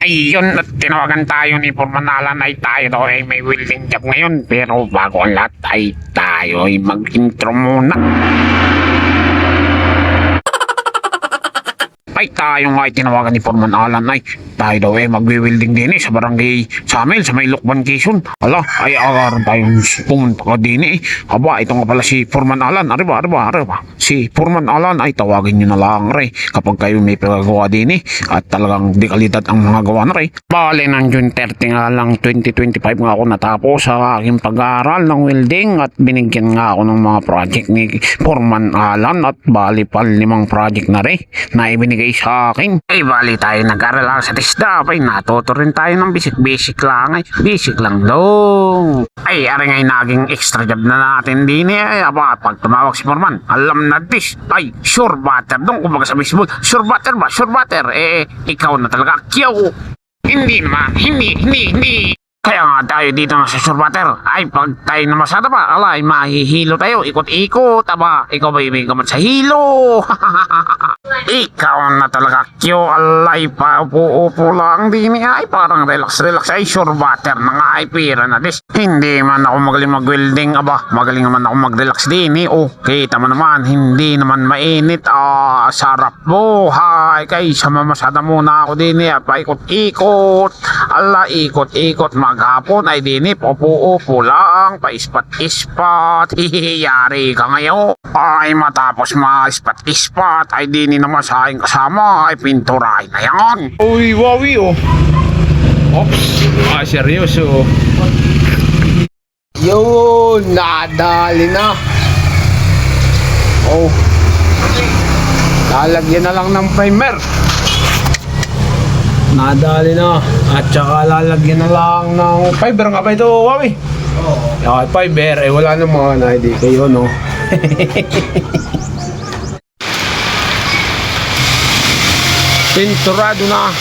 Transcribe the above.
Ayun, at tinawagan tayo ni Purmanalan ay tayo daw ay may welding job ngayon. Pero bago ang lahat ay tayo ay mag-intro muna. Ay tayo nga ay tinawagan ni Foreman Alan ay tayo daw ay magwi-welding din sa barangay Samil sa may Lukban, Quezon. Ala ay agaran tayong pumunta ka din Aba ito nga pala si Foreman Alan. Arriba. Si Foreman Alan ay tawagin nyo na lang kapag kayo may pagagawa din at talagang di kalidad ang mga gawa na Bale ng June 30 nga lang 2025 nga ako natapos sa aking pag-aaral ng welding at binigyan nga ako ng mga project ni Foreman Alan at bali pa 5 project na na ibinigay sa akin. Ay bali tayo nag-aral lang sa TISDA. Ay natuto rin tayo ng basic lang basic lang dong. Ay ari ngay naging extra job na natin din ay aba pag tumawag si Foreman alam na this ay sure butter dong kumbaga sa baseball sure butter ikaw na talaga kyaw. Hindi naman hindi kaya nga tayo dito na sa surbater ay pag tayo na masada pa alay mahihilo tayo ikot-ikot aba ikaw ba ibig kaman sa hilo. Ikaw na talaga kyo alay pa upo lang din ay parang relax ay surbater na nga ay pira na dis hindi man ako magaling mag-welding aba magaling naman ako mag-relax din kita mo naman hindi naman mainit sarap buhay kaysa mamasada muna ako din paikot-ikot ala ikot-ikot maghapon ay dinip upo lang paispat-ispat hihiyari ka ngayon ay matapos ma-ispat-ispat ay dini naman sa aking kasama ay pinturay na yan. Uy, wawi Ops, seryoso Yun, nadali na lalagyan na lang ng primer nadali na at saka lalagyan na lang ng fiber nga ba ito, Wawi? Fiber, wala naman hindi kayo no. Pinturado na.